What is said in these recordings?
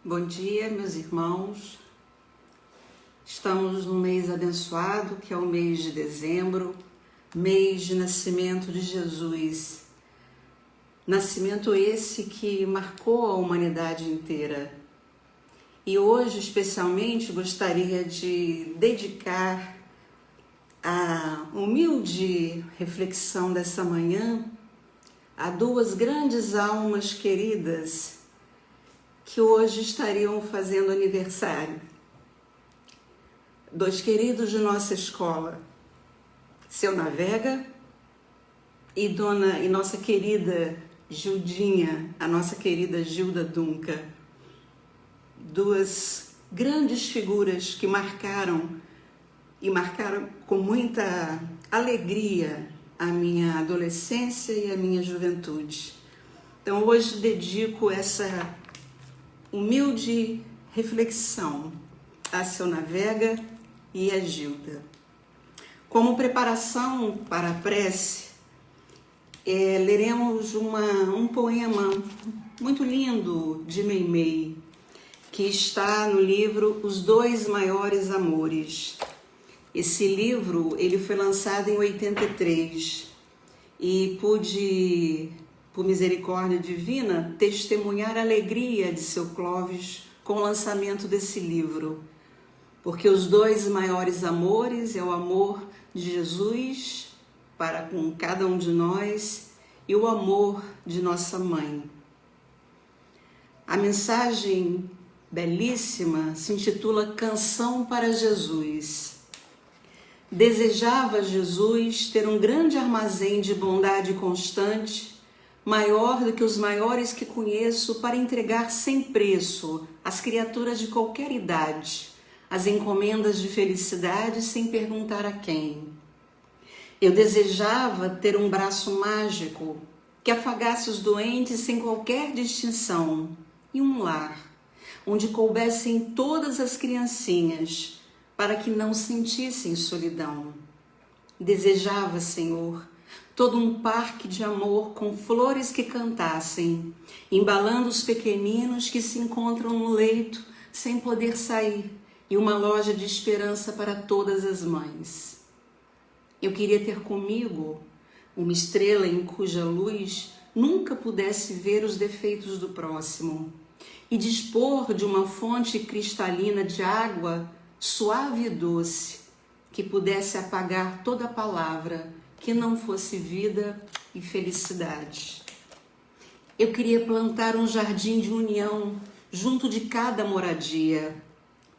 Bom dia, meus irmãos. Estamos num mês abençoado, que é o mês de dezembro, mês de nascimento de Jesus. Nascimento esse que marcou a humanidade inteira. E hoje, especialmente, gostaria de dedicar a humilde reflexão dessa manhã a duas grandes almas queridas que hoje estariam fazendo aniversário. Dois queridos de nossa escola, Seu Navega e nossa querida Gildinha, a nossa querida Gilda Dunca. Duas grandes figuras que marcaram com muita alegria a minha adolescência e a minha juventude. Então hoje dedico essa humilde reflexão a Seu Navega e a Gilda. Como preparação para a prece, leremos um poema muito lindo de Meimei, que está no livro Os Dois Maiores Amores. Esse livro ele foi lançado em 83 e pude, por misericórdia divina, testemunhar a alegria de seu Clóvis com o lançamento desse livro. Porque os dois maiores amores é o amor de Jesus para com cada um de nós e o amor de nossa mãe. A mensagem belíssima se intitula Canção para Jesus. Desejava Jesus ter um grande armazém de bondade constante, maior do que os maiores que conheço, para entregar sem preço às criaturas de qualquer idade, as encomendas de felicidade sem perguntar a quem. Eu desejava ter um braço mágico que afagasse os doentes sem qualquer distinção e um lar onde coubessem todas as criancinhas para que não sentissem solidão. Desejava, Senhor, todo um parque de amor com flores que cantassem, embalando os pequeninos que se encontram no leito sem poder sair, e uma loja de esperança para todas as mães. Eu queria ter comigo uma estrela em cuja luz nunca pudesse ver os defeitos do próximo e dispor de uma fonte cristalina de água suave e doce que pudesse apagar toda palavra que não fosse vida e felicidade. Eu queria plantar um jardim de união junto de cada moradia,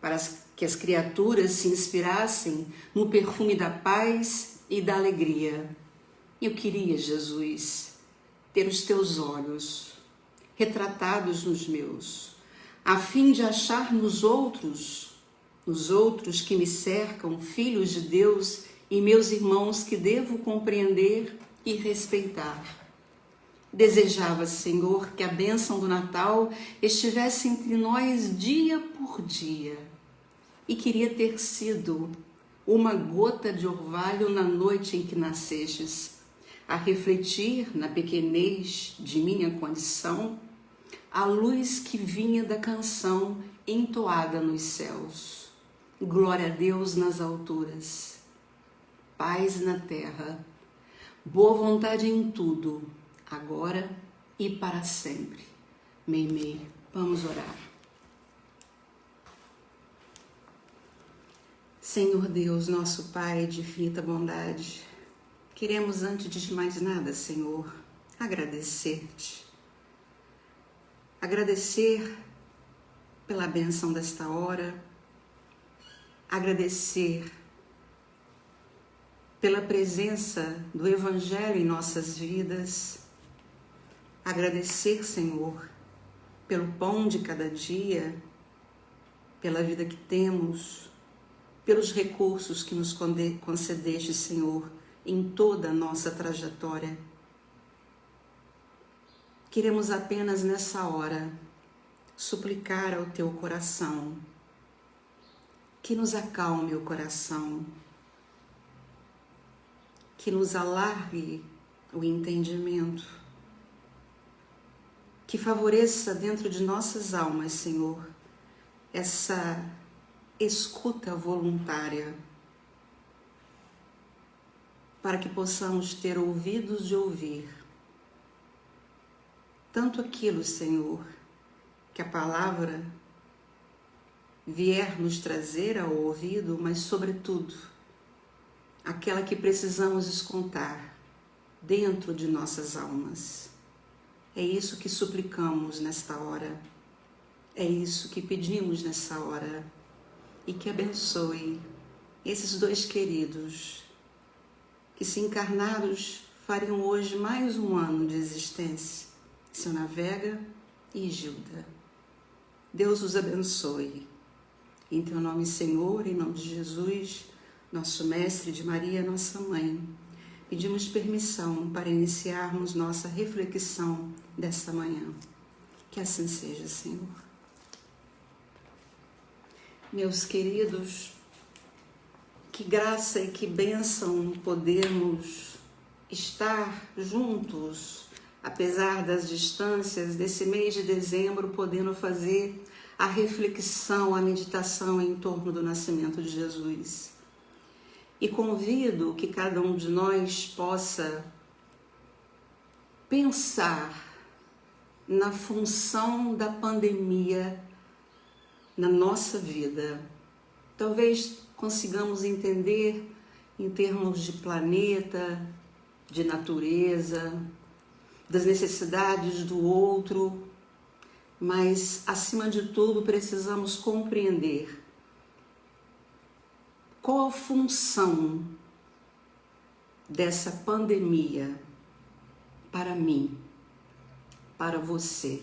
para que as criaturas se inspirassem no perfume da paz e da alegria. Eu queria, Jesus, ter os teus olhos retratados nos meus, a fim de achar nos outros que me cercam, filhos de Deus e meus irmãos que devo compreender e respeitar. Desejava, Senhor, que a bênção do Natal estivesse entre nós dia por dia. E queria ter sido uma gota de orvalho na noite em que nascestes, a refletir na pequenez de minha condição a luz que vinha da canção entoada nos céus. Glória a Deus nas alturas, paz na terra, boa vontade em tudo, agora e para sempre. Meimei, vamos orar. Senhor Deus, nosso Pai de infinita bondade, queremos antes de mais nada, Senhor, agradecer-te. Agradecer pela bênção desta hora, agradecer pela presença do Evangelho em nossas vidas, agradecer, Senhor, pelo pão de cada dia, pela vida que temos, pelos recursos que nos concedeste, Senhor, em toda a nossa trajetória. Queremos apenas nessa hora suplicar ao teu coração que nos acalme o coração, que nos alargue o entendimento, que favoreça dentro de nossas almas, Senhor, essa escuta voluntária, para que possamos ter ouvidos de ouvir tanto aquilo, Senhor, que a palavra vier nos trazer ao ouvido, mas sobretudo aquela que precisamos escutar dentro de nossas almas. É isso que suplicamos nesta hora, é isso que pedimos nessa hora, e que abençoe esses dois queridos que, se encarnados, fariam hoje mais um ano de existência, Seu Navega e Gilda. Deus os abençoe. Em Teu nome, Senhor, em nome de Jesus, nosso Mestre, de Maria, nossa Mãe, pedimos permissão para iniciarmos nossa reflexão desta manhã. Que assim seja, Senhor. Meus queridos, que graça e que bênção podermos estar juntos, apesar das distâncias, desse mês de dezembro, podendo fazer a reflexão, a meditação em torno do nascimento de Jesus. E convido que cada um de nós possa pensar na função da pandemia na nossa vida. Talvez consigamos entender em termos de planeta, de natureza, das necessidades do outro, mas, acima de tudo, precisamos compreender qual a função dessa pandemia para mim, para você.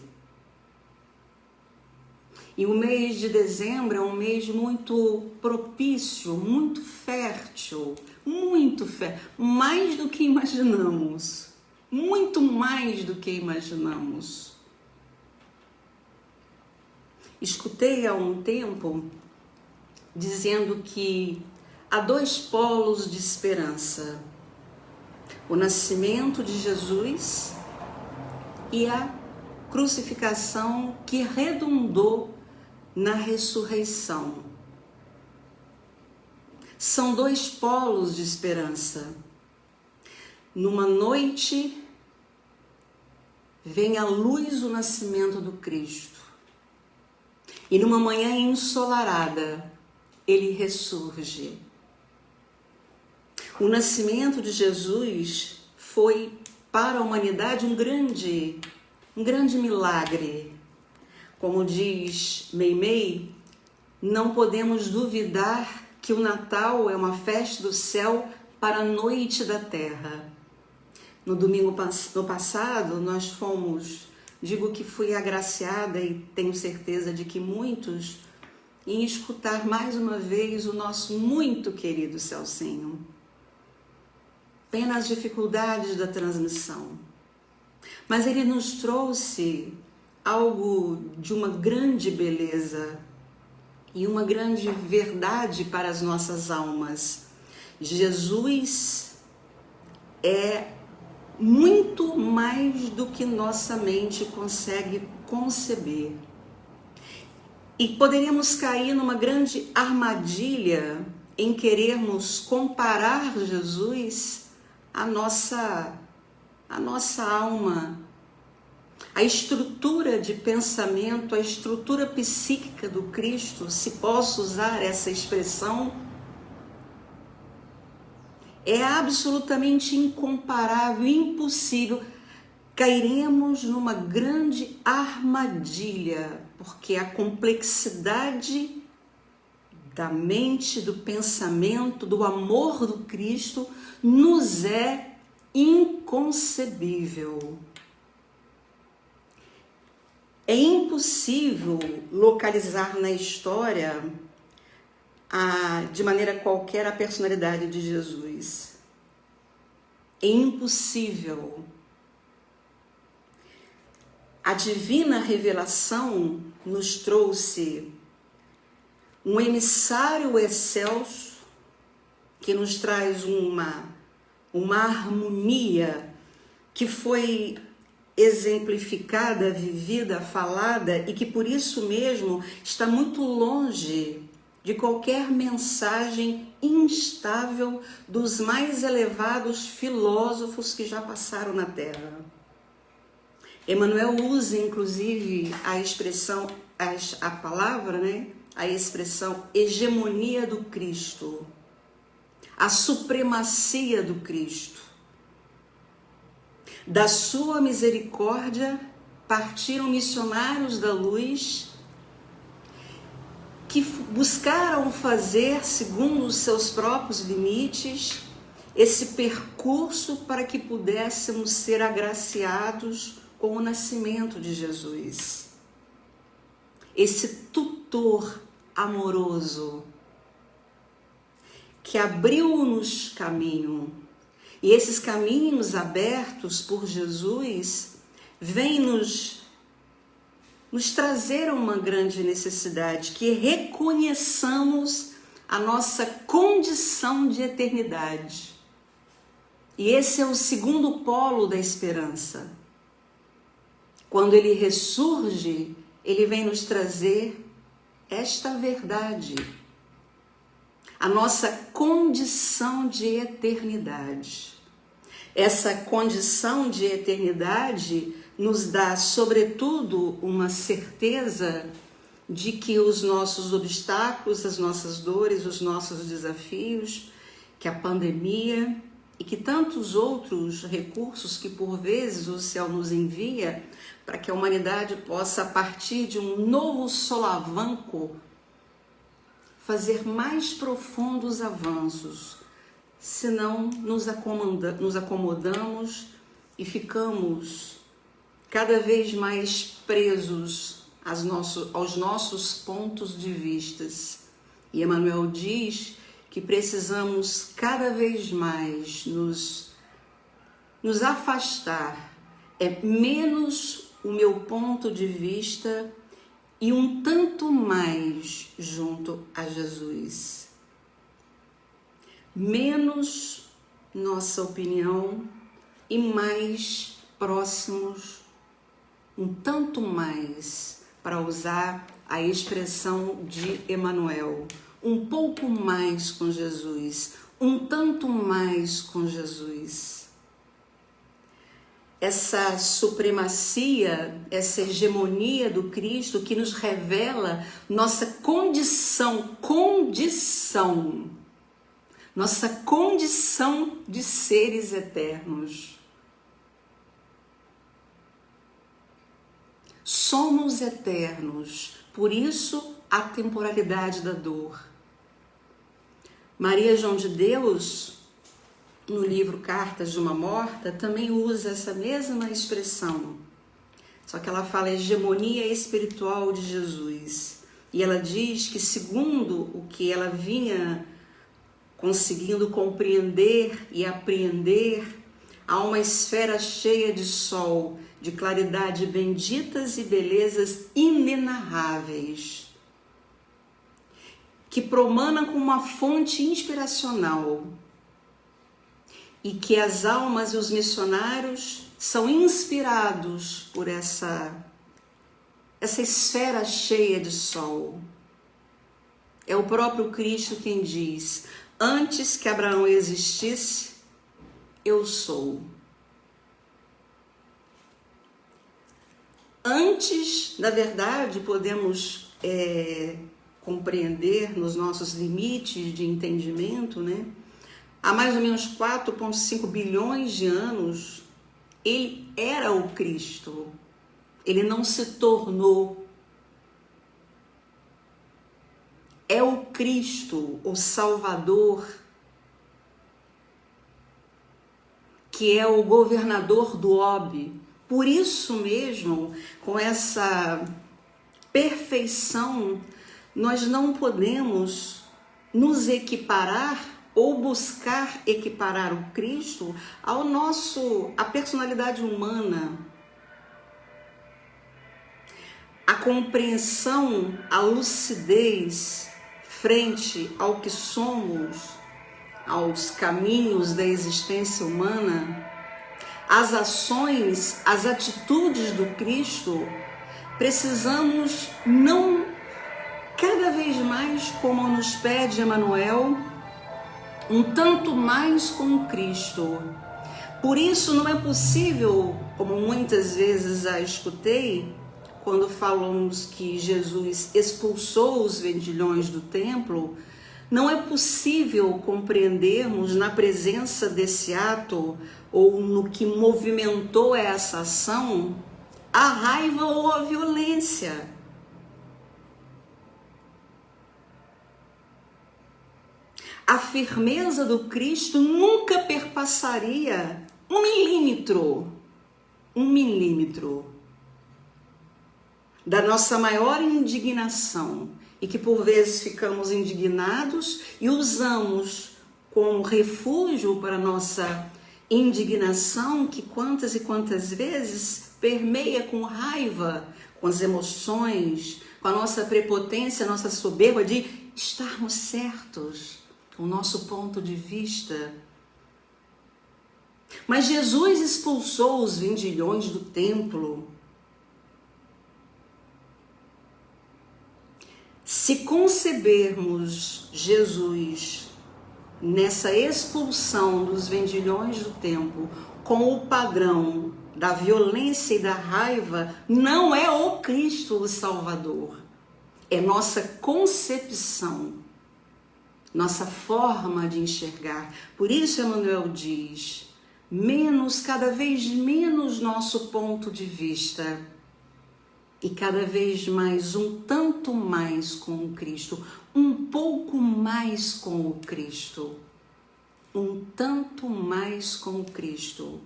E o mês de dezembro é um mês muito propício, muito fértil, mais do que imaginamos, muito mais do que imaginamos. Escutei há um tempo dizendo que há dois polos de esperança: o nascimento de Jesus e a crucificação que redundou na ressurreição. São dois polos de esperança. Numa noite vem à luz o nascimento do Cristo, e numa manhã ensolarada ele ressurge. O nascimento de Jesus foi para a humanidade um grande milagre. Como diz Meimei, não podemos duvidar que o Natal é uma festa do céu para a noite da terra. No domingo passado, nós fomos, digo que fui agraciada e tenho certeza de que muitos, em escutar mais uma vez o nosso muito querido Celcinho. Pena as dificuldades da transmissão, mas ele nos trouxe algo de uma grande beleza e uma grande verdade para as nossas almas. Jesus é muito mais do que nossa mente consegue conceber. E poderíamos cair numa grande armadilha em querermos comparar Jesus à nossa alma, a estrutura de pensamento, a estrutura psíquica do Cristo, se posso usar essa expressão, é absolutamente incomparável, impossível. Cairemos numa grande armadilha, porque a complexidade da mente, do pensamento, do amor do Cristo nos é inconcebível. É impossível localizar na história de maneira qualquer a personalidade de Jesus. É impossível. A divina revelação nos trouxe um emissário excelso que nos traz uma harmonia que foi exemplificada, vivida, falada e que por isso mesmo está muito longe de qualquer mensagem instável dos mais elevados filósofos que já passaram na Terra. Emmanuel usa inclusive a expressão, a palavra, né? A expressão hegemonia do Cristo, a supremacia do Cristo. Da sua misericórdia partiram missionários da luz que buscaram fazer, segundo os seus próprios limites, esse percurso para que pudéssemos ser agraciados com o nascimento de Jesus. Esse tutor amoroso que abriu-nos caminho. E esses caminhos abertos por Jesus vêm nos trazer uma grande necessidade, que reconheçamos a nossa condição de eternidade. E esse é o segundo polo da esperança. Quando ele ressurge, ele vem nos trazer esta verdade, a nossa condição de eternidade. Essa condição de eternidade nos dá, sobretudo, uma certeza de que os nossos obstáculos, as nossas dores, os nossos desafios, que a pandemia e que tantos outros recursos que por vezes o céu nos envia para que a humanidade possa, a partir de um novo solavanco, fazer mais profundos avanços, senão nos acomodamos e ficamos cada vez mais presos aos nossos pontos de vistas. E Emmanuel diz que precisamos cada vez mais nos afastar, menos o meu ponto de vista e um tanto mais junto a Jesus. Menos nossa opinião e mais próximos, um tanto mais, para usar a expressão de Emmanuel, um pouco mais com Jesus, um tanto mais com Jesus. Essa supremacia, essa hegemonia do Cristo que nos revela nossa condição de seres eternos. Somos eternos, por isso a temporalidade da dor. Maria João de Deus, no livro Cartas de uma Morta, também usa essa mesma expressão, só que ela fala hegemonia espiritual de Jesus. E ela diz que, segundo o que ela vinha conseguindo compreender e apreender, há uma esfera cheia de sol, de claridade benditas e belezas inenarráveis, que promana como uma fonte inspiracional, e que as almas e os missionários são inspirados por essa esfera cheia de sol. É o próprio Cristo quem diz: antes que Abraão existisse, eu sou. Antes, na verdade, podemos compreender nos nossos limites de entendimento, né? Há mais ou menos 4,5 bilhões de anos, ele era o Cristo. Ele não se tornou. É o Cristo, o Salvador, que é o governador do orbe. Por isso mesmo, com essa perfeição, nós não podemos nos equiparar ou buscar equiparar o Cristo à personalidade humana. A compreensão, a lucidez frente ao que somos, aos caminhos da existência humana, as ações, as atitudes do Cristo, precisamos não cada vez mais, como nos pede Emmanuel, um tanto mais com Cristo. Por isso não é possível, como muitas vezes já escutei, quando falamos que Jesus expulsou os vendilhões do templo, não é possível compreendermos na presença desse ato ou no que movimentou essa ação a raiva ou a violência. A firmeza do Cristo nunca perpassaria um milímetro da nossa maior indignação, e que por vezes ficamos indignados e usamos como refúgio para nossa indignação, que quantas e quantas vezes permeia com raiva, com as emoções, com a nossa prepotência, a nossa soberba de estarmos certos, com o nosso ponto de vista. Mas Jesus expulsou os vendilhões do templo. Se concebermos Jesus nessa expulsão dos vendilhões do templo com o padrão da violência e da raiva, não é o Cristo o Salvador. É nossa concepção, nossa forma de enxergar. Por isso Emmanuel diz, cada vez menos nosso ponto de vista, e cada vez mais, um tanto mais com o Cristo, um pouco mais com o Cristo, um tanto mais com o Cristo.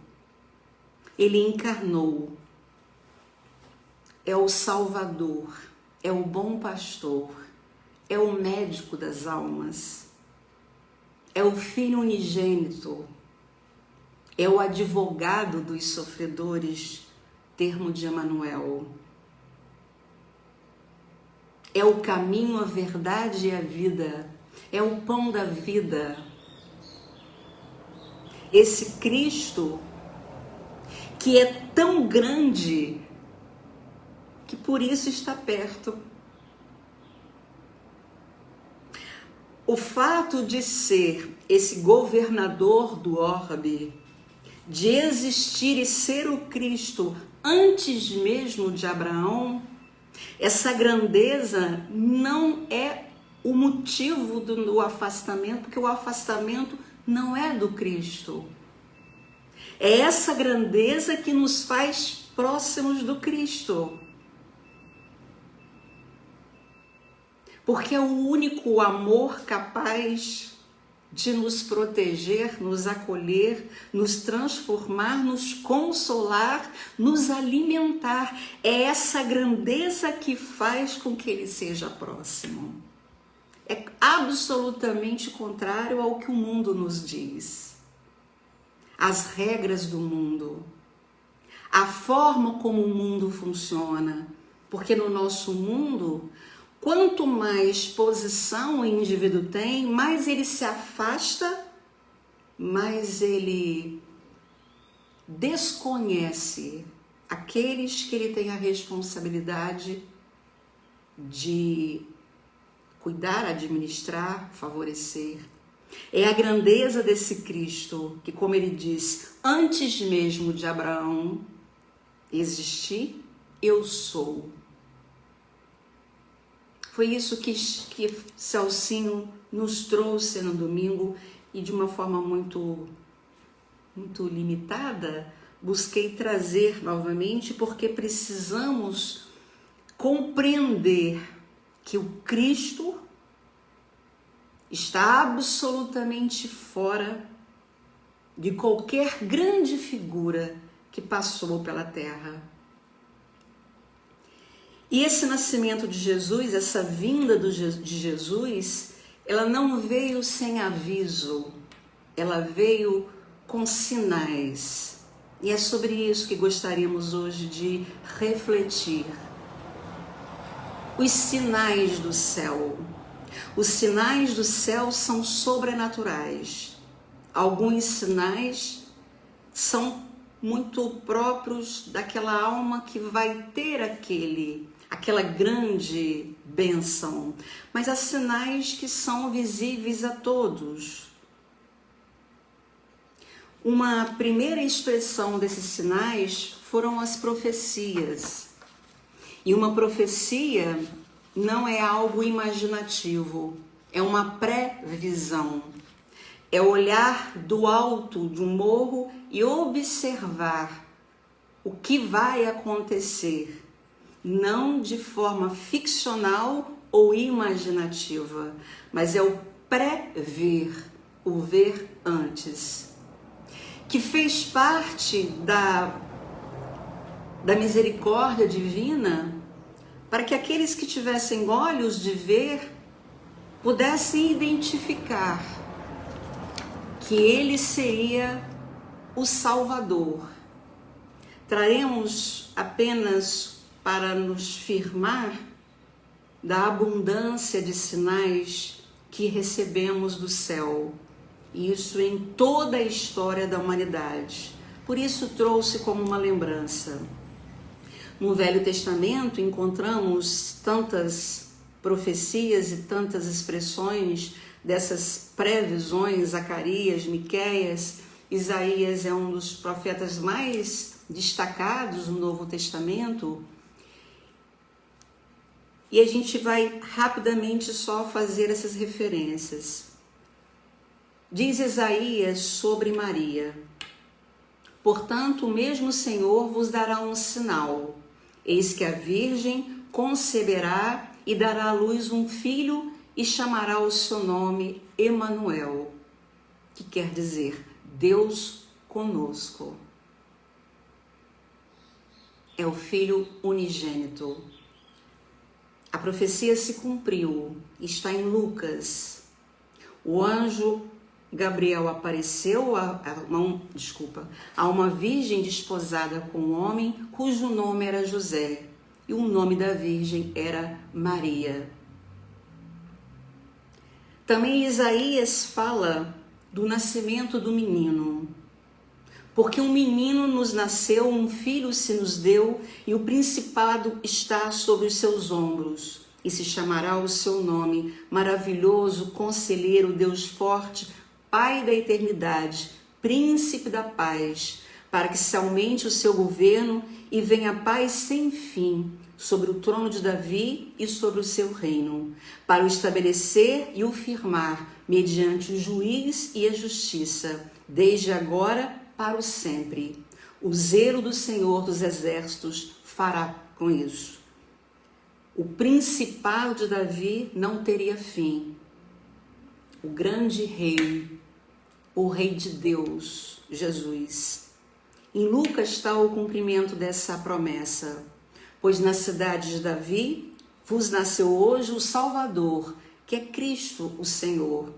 Ele encarnou, é o Salvador, é o bom pastor, é o médico das almas, é o Filho unigênito, é o advogado dos sofredores, termo de Emmanuel. É o caminho, a verdade e a vida. É o pão da vida. Esse Cristo que é tão grande que por isso está perto. O fato de ser esse governador do orbe, de existir e ser o Cristo antes mesmo de Abraão, essa grandeza não é o motivo do afastamento, porque o afastamento não é do Cristo. É essa grandeza que nos faz próximos do Cristo. Porque é o único amor capaz de nos proteger, nos acolher, nos transformar, nos consolar, nos alimentar. É essa grandeza que faz com que ele seja próximo. É absolutamente contrário ao que o mundo nos diz. As regras do mundo, a forma como o mundo funciona. Porque no nosso mundo, quanto mais posição o indivíduo tem, mais ele se afasta, mais ele desconhece aqueles que ele tem a responsabilidade de cuidar, administrar, favorecer. É a grandeza desse Cristo que, como ele diz, antes mesmo de Abraão existir, eu sou. Foi isso que Celcinho nos trouxe no domingo, e de uma forma muito limitada, busquei trazer novamente, porque precisamos compreender que o Cristo está absolutamente fora de qualquer grande figura que passou pela Terra. E esse nascimento de Jesus, essa vinda de Jesus, ela não veio sem aviso, ela veio com sinais. E é sobre isso que gostaríamos hoje de refletir. Os sinais do céu. Os sinais do céu são sobrenaturais. Alguns sinais são muito próprios daquela alma que vai ter aquela grande bênção, mas há sinais que são visíveis a todos. Uma primeira expressão desses sinais foram as profecias. E uma profecia não é algo imaginativo, é uma previsão. É olhar do alto de um morro e observar o que vai acontecer, não de forma ficcional ou imaginativa, mas é o prever, o ver antes, que fez parte da misericórdia divina para que aqueles que tivessem olhos de ver pudessem identificar que ele seria o Salvador. Traremos apenas para nos firmar da abundância de sinais que recebemos do céu, isso em toda a história da humanidade. Por isso trouxe como uma lembrança. No Velho Testamento encontramos tantas profecias e tantas expressões dessas previsões. Zacarias, Miqueias, Isaías é um dos profetas mais destacados no Novo Testamento. E a gente vai rapidamente só fazer essas referências. Diz Isaías sobre Maria: portanto, o mesmo Senhor vos dará um sinal. Eis que a Virgem conceberá e dará à luz um filho e chamará o seu nome Emanuel, que quer dizer Deus conosco. É o Filho unigênito. A profecia se cumpriu, está em Lucas. O anjo Gabriel apareceu a uma virgem desposada com um homem cujo nome era José, e o nome da virgem era Maria. Também Isaías fala do nascimento do menino. Porque um menino nos nasceu, um filho se nos deu, e o principado está sobre os seus ombros. E se chamará o seu nome, Maravilhoso, Conselheiro, Deus Forte, Pai da Eternidade, Príncipe da Paz, para que se aumente o seu governo e venha a paz sem fim sobre o trono de Davi e sobre o seu reino, para o estabelecer e o firmar mediante o juiz e a justiça, desde agora para o sempre. O zelo do Senhor dos Exércitos fará com isso. O principado de Davi não teria fim. O grande rei, o rei de Deus, Jesus. Em Lucas está o cumprimento dessa promessa. Pois na cidade de Davi vos nasceu hoje o Salvador, que é Cristo o Senhor.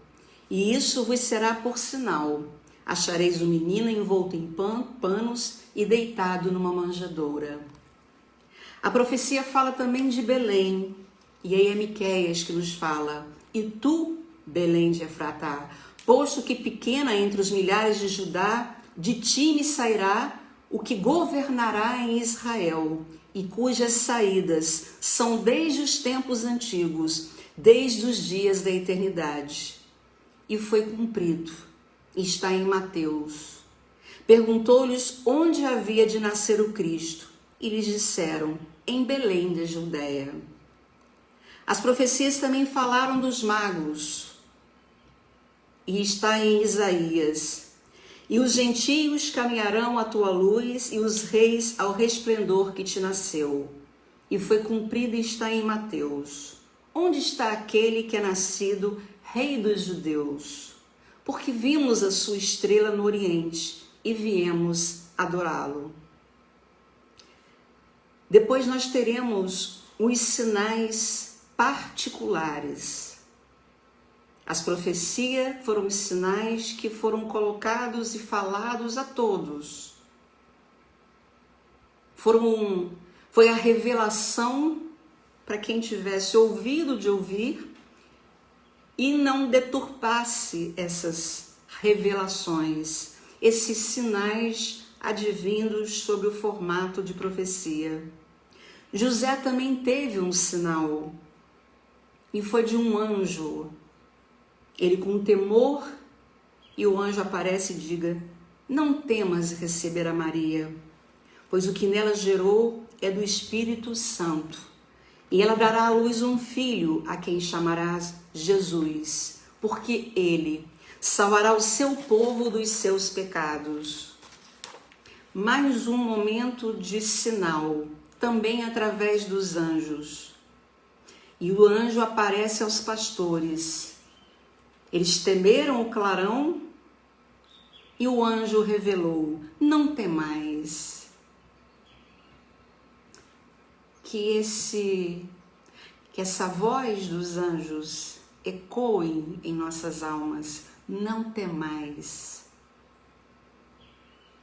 E isso vos será por sinal. Achareis o menino envolto em panos e deitado numa manjedoura. A profecia fala também de Belém. E aí é Miqueias que nos fala: e tu, Belém de Efratá, posto que pequena entre os milhares de Judá, de ti me sairá o que governará em Israel, e cujas saídas são desde os tempos antigos, desde os dias da eternidade. E foi cumprido. Está em Mateus. Perguntou-lhes onde havia de nascer o Cristo, e lhes disseram: em Belém da Judeia. As profecias também falaram dos magos, e está em Isaías: e os gentios caminharão à tua luz, e os reis ao resplendor que te nasceu. E foi cumprido e está em Mateus. Onde está aquele que é nascido Rei dos Judeus? Porque vimos a sua estrela no Oriente e viemos adorá-lo. Depois nós teremos os sinais particulares. As profecias foram os sinais que foram colocados e falados a todos. Foi a revelação para quem tivesse ouvido de ouvir e não deturpasse essas revelações, esses sinais advindos sob o formato de profecia. José também teve um sinal, e foi de um anjo. Ele com temor, e o anjo aparece e diga: não temas receber a Maria, pois o que nela gerou é do Espírito Santo, e ela dará à luz um filho, a quem chamarás Jesus, porque ele salvará o seu povo dos seus pecados. Mais um momento de sinal, também através dos anjos. E o anjo aparece aos pastores. Eles temeram o clarão e o anjo revelou: não temais. Que essa voz dos anjos ecoe em nossas almas: não temais.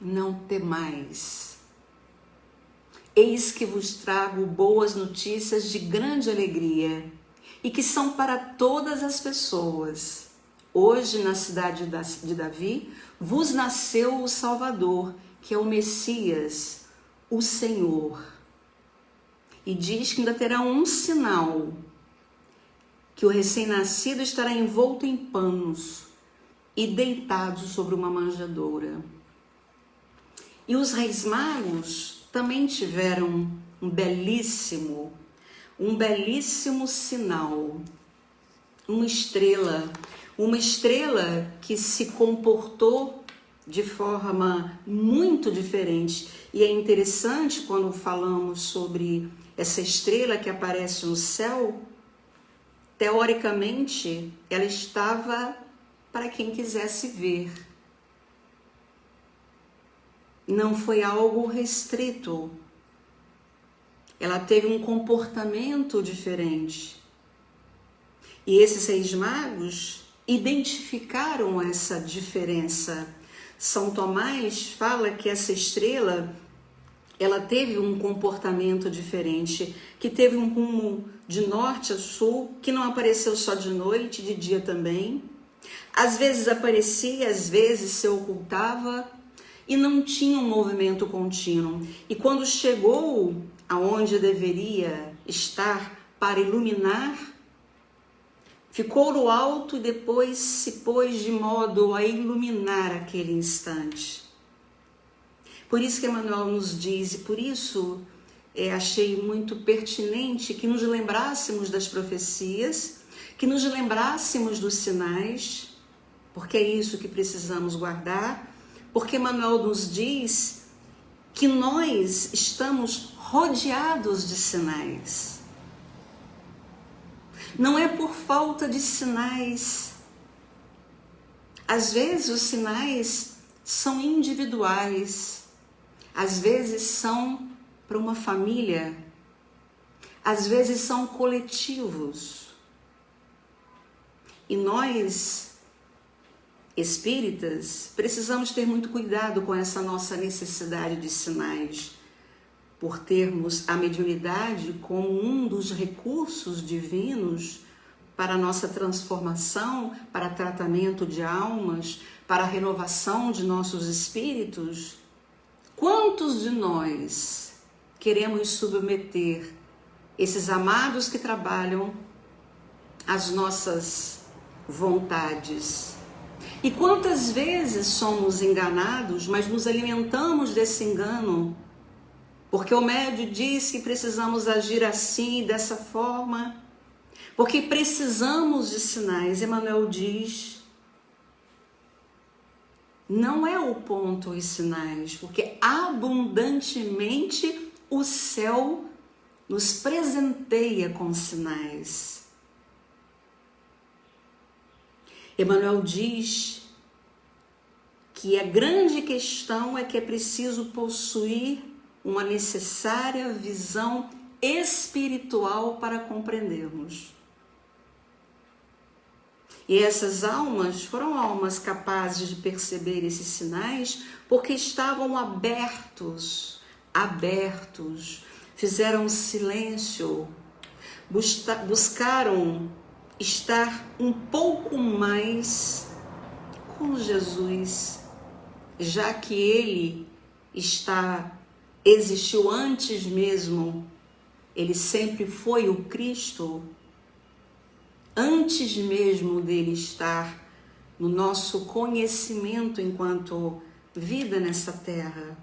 Não temais. Eis que vos trago boas notícias de grande alegria e que são para todas as pessoas. Hoje, na cidade de Davi, vos nasceu o Salvador, que é o Messias, o Senhor. E diz que ainda terá um sinal, que o recém-nascido estará envolto em panos e deitado sobre uma manjedoura. E os reis magos também tiveram um belíssimo sinal, uma estrela que se comportou de forma muito diferente. E é interessante quando falamos sobre essa estrela que aparece no céu, teoricamente ela estava para quem quisesse ver. Não foi algo restrito. Ela teve um comportamento diferente. E esses reis magos identificaram essa diferença. São Tomás fala que essa estrela, ela teve um comportamento diferente, que teve um rumo de norte a sul, que não apareceu só de noite, de dia também. Às vezes aparecia, às vezes se ocultava, e não tinha um movimento contínuo. E quando chegou aonde deveria estar para iluminar, ficou no alto e depois se pôs de modo a iluminar aquele instante. Por isso que Emmanuel nos diz, e por isso achei muito pertinente que nos lembrássemos das profecias, que nos lembrássemos dos sinais, porque é isso que precisamos guardar. Porque Emmanuel nos diz que nós estamos rodeados de sinais. Não é por falta de sinais. Às vezes os sinais são individuais. Às vezes são para uma família. Às vezes são coletivos. E nós, espíritas, precisamos ter muito cuidado com essa nossa necessidade de sinais, por termos a mediunidade como um dos recursos divinos para a nossa transformação, para tratamento de almas, para a renovação de nossos espíritos. Quantos de nós queremos submeter esses amados que trabalham às nossas vontades? E quantas vezes somos enganados, mas nos alimentamos desse engano, porque o médium diz que precisamos agir assim, dessa forma, porque precisamos de sinais. Emmanuel diz, não é o ponto os sinais, porque abundantemente o céu nos presenteia com sinais. Emmanuel diz que a grande questão é que é preciso possuir uma necessária visão espiritual para compreendermos. E essas almas foram almas capazes de perceber esses sinais porque estavam abertos, fizeram silêncio, buscaram estar um pouco mais com Jesus, já que ele existiu antes mesmo, ele sempre foi o Cristo, antes mesmo dele estar no nosso conhecimento enquanto vida nessa terra.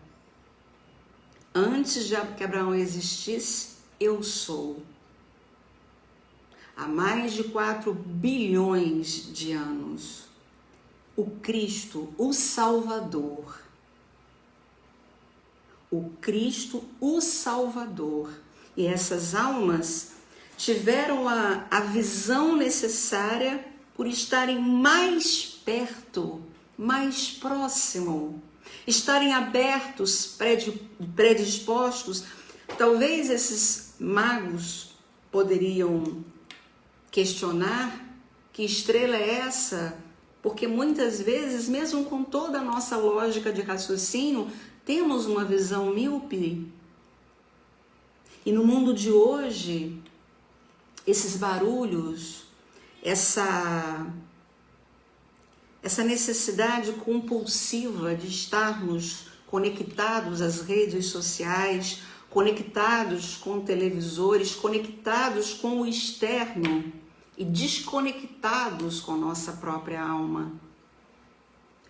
Antes de que Abraão existisse, eu sou. Há mais de 4 bilhões de anos, o Cristo, o Salvador. O Cristo, o Salvador. E essas almas tiveram a visão necessária por estarem mais perto, mais próximo, estarem abertos, predispostos. Talvez esses magos poderiam questionar que estrela é essa, porque muitas vezes, mesmo com toda a nossa lógica de raciocínio, temos uma visão míope. E no mundo de hoje, esses barulhos, essa necessidade compulsiva de estarmos conectados às redes sociais, conectados com televisores, conectados com o externo e desconectados com nossa própria alma.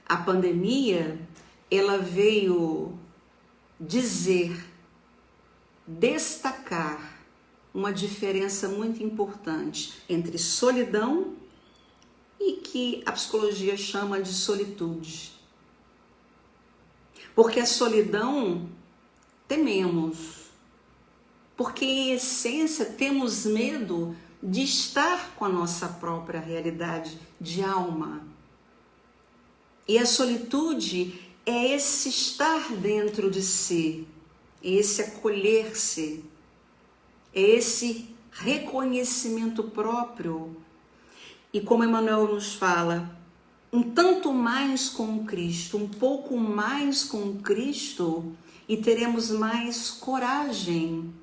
A pandemia, ela veio destacar uma diferença muito importante entre solidão e que a psicologia chama de solitude. Porque a solidão tememos, porque em essência temos medo de estar com a nossa própria realidade de alma. E a solitude é esse estar dentro de si, é esse acolher-se, é esse reconhecimento próprio. E como Emmanuel nos fala, um tanto mais com Cristo, um pouco mais com Cristo, e teremos mais coragem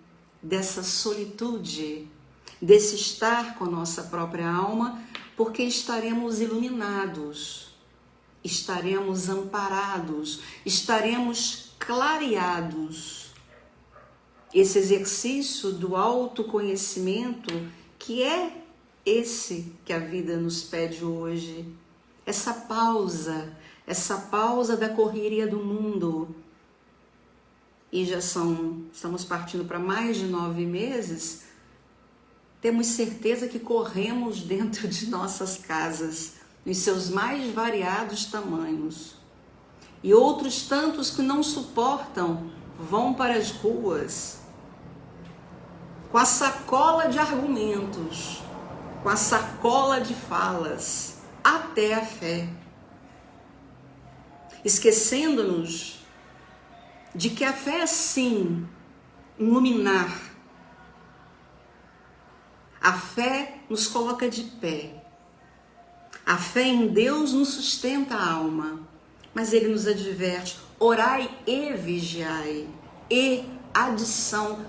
dessa solitude, desse estar com a nossa própria alma, porque estaremos iluminados, estaremos amparados, estaremos clareados. Esse exercício do autoconhecimento, que é esse que a vida nos pede hoje, essa pausa da correria do mundo. E estamos partindo para mais de 9 meses, temos certeza que corremos dentro de nossas casas, nos seus mais variados tamanhos. E outros tantos que não suportam vão para as ruas com a sacola de argumentos, com a sacola de falas, até a fé, esquecendo-nos de que a fé é sim um luminar. A fé nos coloca de pé. A fé em Deus nos sustenta a alma. Mas ele nos adverte: orai e vigiai. E adição,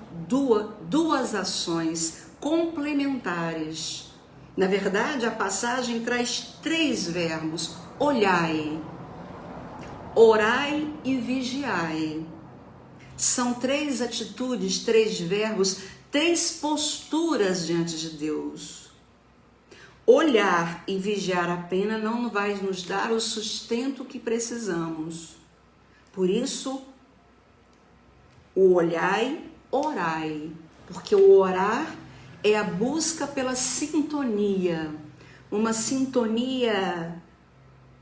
duas ações complementares. Na verdade, a passagem traz 3 verbos: olhai, orai e vigiai. São 3 atitudes, 3 verbos, 3 posturas diante de Deus. Olhar e vigiar apenas não vai nos dar o sustento que precisamos. Por isso, o olhai, orai, porque o orar é a busca pela sintonia, uma sintonia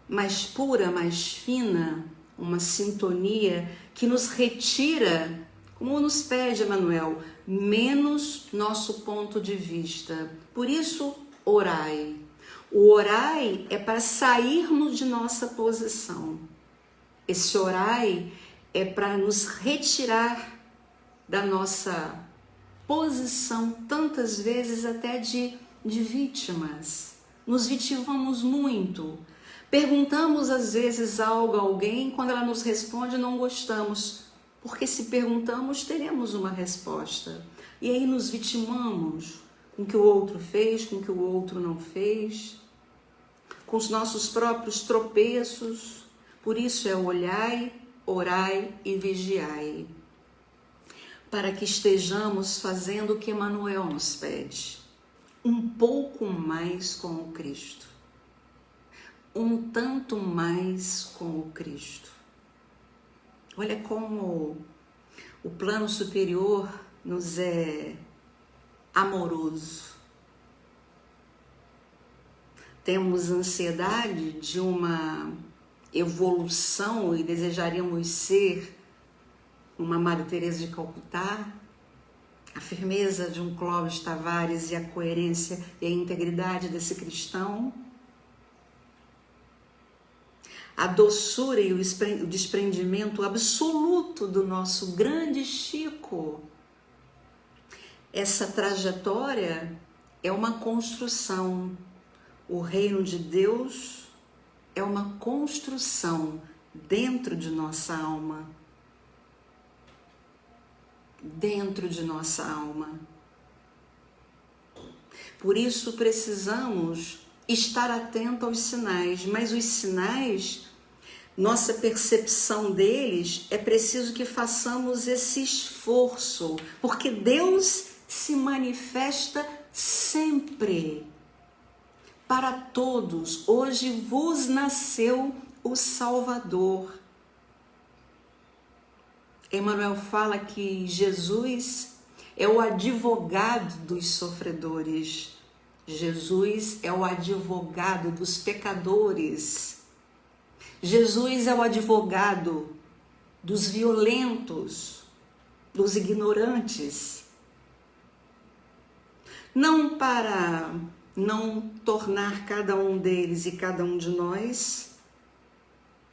mais pura, mais fina, uma sintonia que nos retira, como nos pede Emmanuel, menos nosso ponto de vista. Por isso, orai. O orai é para sairmos de nossa posição. Esse orai é para nos retirar da nossa posição, tantas vezes até de vítimas. Nos vitimamos muito. Perguntamos às vezes algo a alguém, quando ela nos responde, não gostamos. Porque se perguntamos, teremos uma resposta. E aí nos vitimamos com o que o outro fez, com o que o outro não fez, com os nossos próprios tropeços. Por isso é olhai orai e vigiai, para que estejamos fazendo o que Emmanuel nos pede, um pouco mais com o Cristo, um tanto mais com o Cristo. Olha como o plano superior nos é amoroso. Temos ansiedade de uma evolução e desejaríamos ser uma Madre Teresa de Calcutá, a firmeza de um Clóvis Tavares e a coerência e a integridade desse cristão, a doçura e o desprendimento absoluto do nosso grande Chico. Essa trajetória é uma construção. O reino de Deus é uma construção dentro de nossa alma. Dentro de nossa alma. Por isso precisamos estar atento aos sinais, mas os sinais, nossa percepção deles, é preciso que façamos esse esforço, porque Deus se manifesta sempre para todos. Hoje vos nasceu o Salvador. Emmanuel fala que Jesus é o advogado dos sofredores. Jesus é o advogado dos pecadores. Jesus é o advogado dos violentos, dos ignorantes. Não para não tornar cada um deles e cada um de nós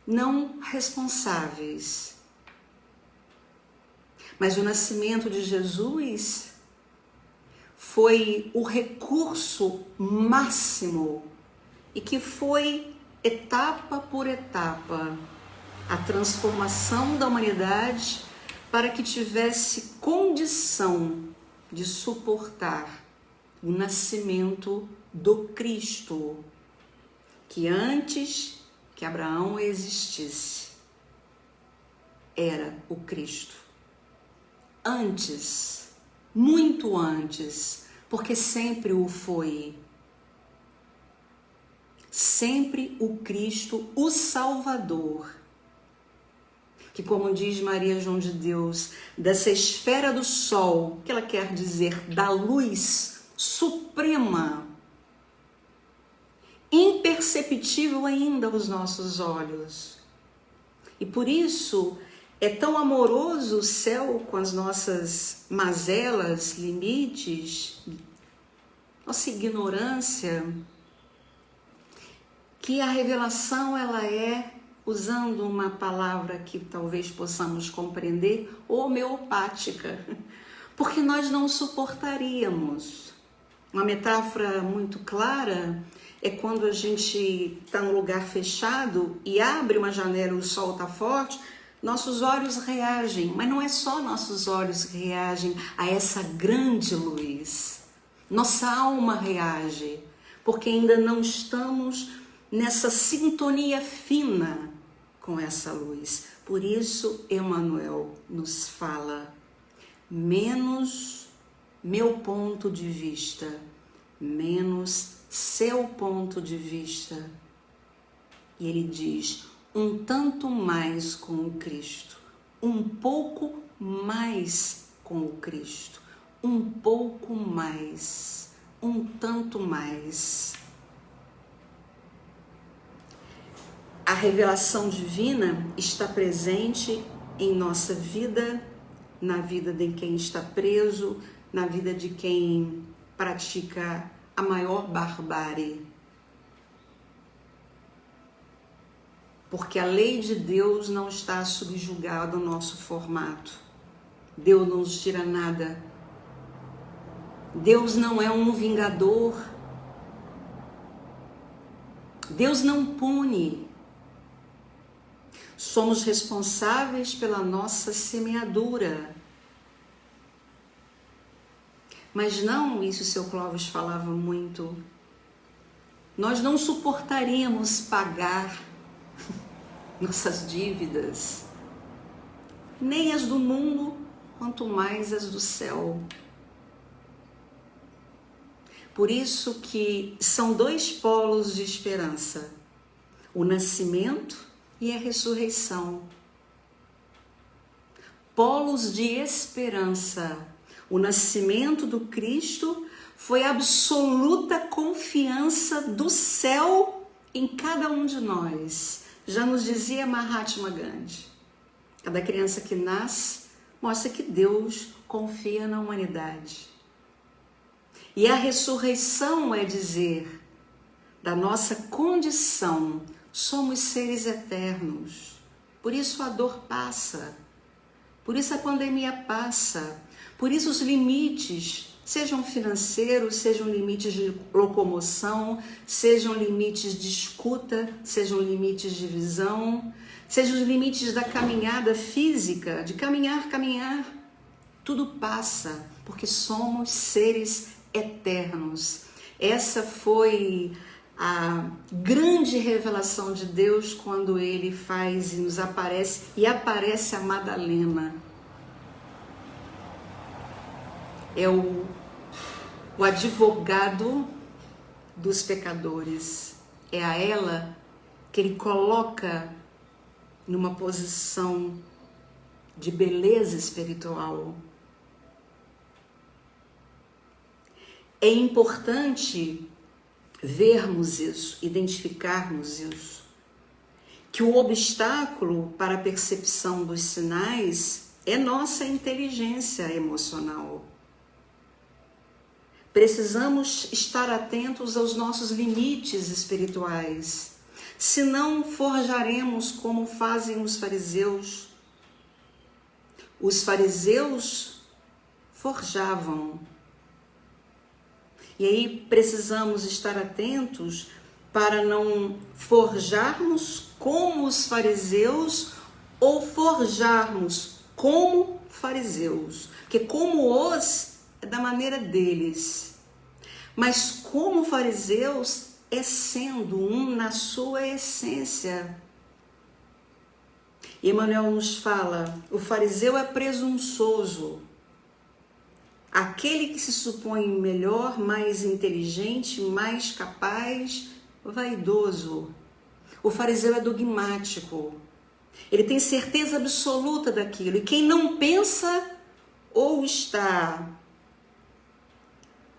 não responsáveis. Mas o nascimento de Jesus foi o recurso máximo e que foi, etapa por etapa, a transformação da humanidade para que tivesse condição de suportar o nascimento do Cristo, que antes que Abraão existisse, era o Cristo. Antes, muito antes, porque sempre o foi. Sempre o Cristo, o Salvador, que, como diz Maria João de Deus, dessa esfera do sol, que ela quer dizer da luz suprema, imperceptível ainda aos nossos olhos. E por isso é tão amoroso o céu com as nossas mazelas, limites, nossa ignorância, que a revelação ela é, usando uma palavra que talvez possamos compreender, homeopática, porque nós não suportaríamos. Uma metáfora muito clara é quando a gente está num lugar fechado e abre uma janela e o sol está forte, nossos olhos reagem, mas não é só nossos olhos que reagem a essa grande luz. Nossa alma reage, porque ainda não estamos nessa sintonia fina com essa luz. Por isso, Emmanuel nos fala, menos meu ponto de vista, menos seu ponto de vista. E ele diz, um tanto mais com o Cristo, um pouco mais com o Cristo, um pouco mais, um tanto mais. A revelação divina está presente em nossa vida, na vida de quem está preso, na vida de quem pratica a maior barbárie. Porque a lei de Deus não está subjugada ao nosso formato. Deus não nos tira nada. Deus não é um vingador. Deus não pune. Somos responsáveis pela nossa semeadura. Mas não, isso o seu Clóvis falava muito, nós não suportaríamos pagar nossas dívidas. nem as do mundo, quanto mais as do céu. Por isso que são dois polos de esperança, o nascimento e a ressurreição. Polos de esperança. O nascimento do Cristo foi a absoluta confiança do céu em cada um de nós. Já nos dizia Mahatma Gandhi. Cada criança que nasce mostra que Deus confia na humanidade. E a ressurreição é dizer, da nossa condição, somos seres eternos. Por isso a dor passa. Por isso a pandemia passa. Por isso os limites, sejam financeiros, sejam limites de locomoção, sejam limites de escuta, sejam limites de visão, sejam os limites da caminhada física, de caminhar, tudo passa, porque somos seres eternos. Essa foi a grande revelação de Deus quando Ele faz e nos aparece, e aparece a Madalena. É o advogado dos pecadores. É a ela que Ele coloca numa posição de beleza espiritual. É importante vermos isso, identificarmos isso, que o obstáculo para a percepção dos sinais é nossa inteligência emocional. Precisamos estar atentos aos nossos limites espirituais, senão forjaremos como fazem os fariseus. Os fariseus forjavam. E aí precisamos estar atentos para não forjarmos como os fariseus ou forjarmos como fariseus. Porque como os é da maneira deles. Mas como fariseus é sendo um na sua essência. E Emmanuel nos fala, o fariseu é presunçoso. Aquele que se supõe melhor, mais inteligente, mais capaz, vaidoso. O fariseu é dogmático. Ele tem certeza absoluta daquilo. E quem não pensa ou está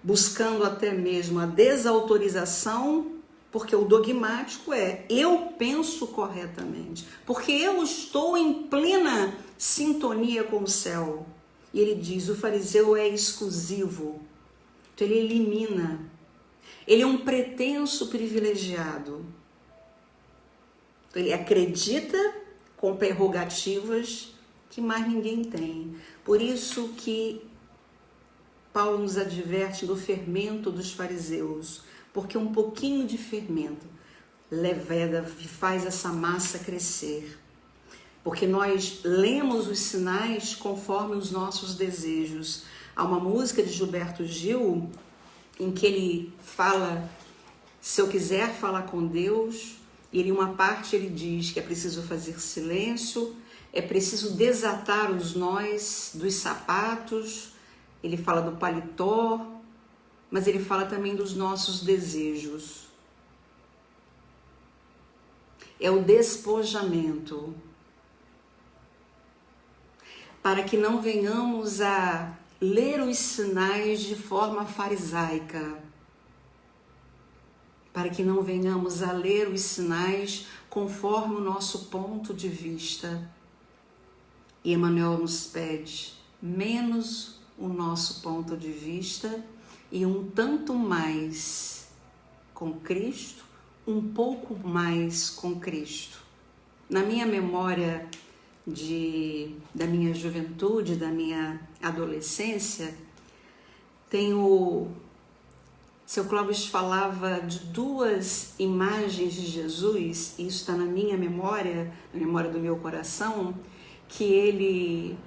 buscando até mesmo a desautorização, porque o dogmático é, eu penso corretamente, porque eu estou em plena sintonia com o céu. E ele diz, o fariseu é exclusivo, então ele elimina, ele é um pretenso privilegiado, então, ele acredita com prerrogativas que mais ninguém tem. Por isso que Paulo nos adverte do fermento dos fariseus, porque um pouquinho de fermento leveda e faz essa massa crescer. Porque nós lemos os sinais conforme os nossos desejos. Há uma música de Gilberto Gil em que ele fala, se eu quiser falar com Deus, e em uma parte ele diz que é preciso fazer silêncio, é preciso desatar os nós dos sapatos, ele fala do paletó, mas ele fala também dos nossos desejos. É o despojamento. Para que não venhamos a ler os sinais de forma farisaica. Para que não venhamos a ler os sinais conforme o nosso ponto de vista. E Emmanuel nos pede menos o nosso ponto de vista e um tanto mais com Cristo, um pouco mais com Cristo. Na minha memória da minha juventude, da minha adolescência, seu Clóvis falava de duas imagens de Jesus, e isso está na minha memória, na memória do meu coração, que ele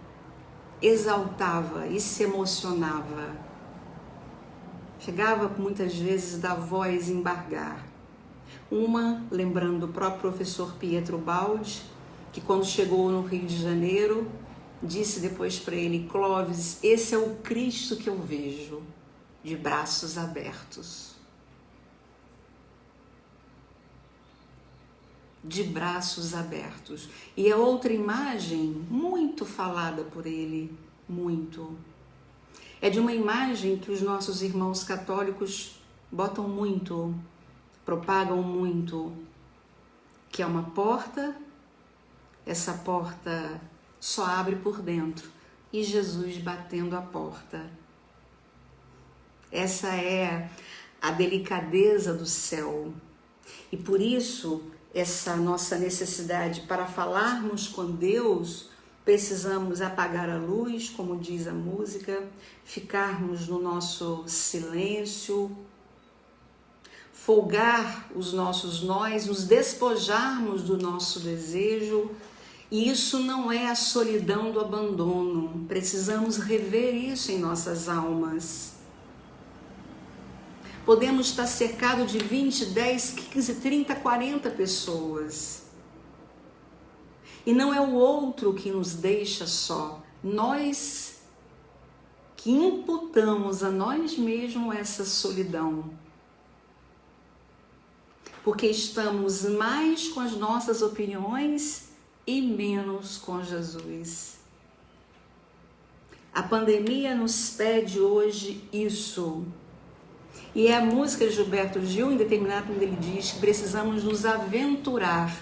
exaltava e se emocionava. Chegava muitas vezes da voz embargar. Uma, lembrando do próprio professor Pietro Baldi, que quando chegou no Rio de Janeiro, disse depois para ele: Clóvis, esse é o Cristo que eu vejo, de braços abertos. De braços abertos. E é outra imagem muito falada por ele, muito. É de uma imagem que os nossos irmãos católicos botam muito, propagam muito, que é uma porta, essa porta só abre por dentro, e Jesus batendo a porta. Essa é a delicadeza do céu. E por isso, essa nossa necessidade para falarmos com Deus, precisamos apagar a luz, como diz a música, ficarmos no nosso silêncio, folgar os nossos nós, nos despojarmos do nosso desejo. E isso não é a solidão do abandono. Precisamos rever isso em nossas almas. Podemos estar cercados de 20, 10, 15, 30, 40 pessoas. E não é o outro que nos deixa só. Nós que imputamos a nós mesmos essa solidão. Porque estamos mais com as nossas opiniões e menos com Jesus. A pandemia nos pede hoje isso. E é a música de Gilberto Gil, em determinado momento ele diz que precisamos nos aventurar.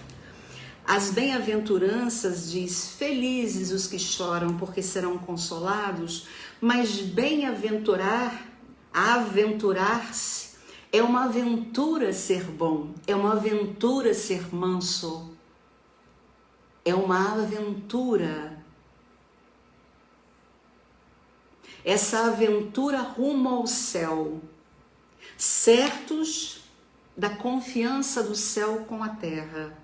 As bem-aventuranças diz: felizes os que choram, porque serão consolados. Mas aventurar-se, é uma aventura ser bom, é uma aventura ser manso, é uma aventura. Essa aventura rumo ao céu, certos da confiança do céu com a terra.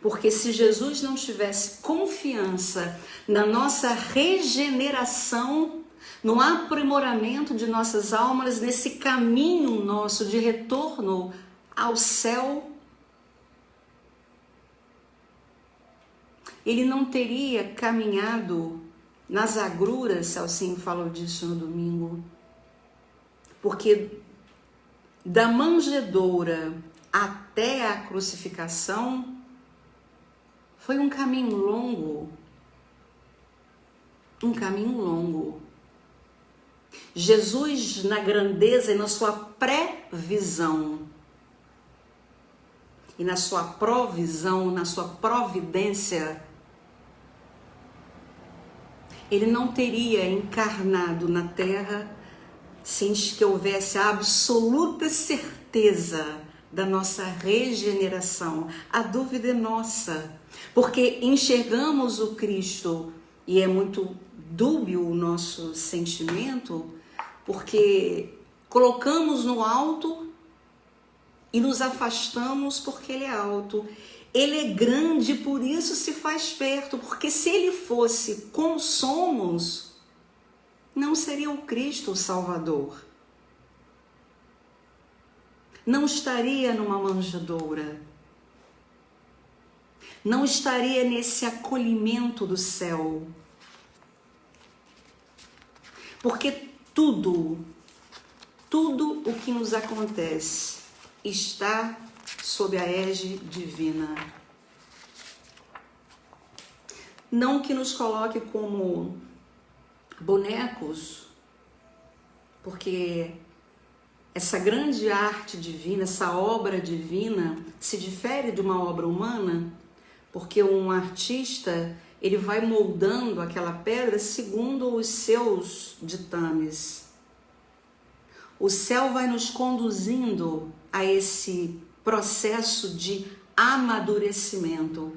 Porque se Jesus não tivesse confiança na nossa regeneração, no aprimoramento de nossas almas, nesse caminho nosso de retorno ao céu, ele não teria caminhado nas agruras. Celcinho falou disso no domingo. Porque da manjedoura até a crucificação foi um caminho longo. Um caminho longo. Jesus, na grandeza e na sua pré-visão, e na sua provisão, na sua providência, ele não teria encarnado na terra sem que houvesse a absoluta certeza da nossa regeneração. A dúvida é nossa, porque enxergamos o Cristo e é muito dúbio o nosso sentimento, porque colocamos no alto e nos afastamos porque ele é alto. Ele é grande, por isso se faz perto, porque se ele fosse como somos, não seria o Cristo o Salvador. Não estaria numa manjedoura. Não estaria nesse acolhimento do céu. Porque tudo o que nos acontece está sob a égide divina. Não que nos coloque como bonecos, porque essa grande arte divina, essa obra divina, se difere de uma obra humana, porque um artista, ele vai moldando aquela pedra segundo os seus ditames. O céu vai nos conduzindo a esse processo de amadurecimento.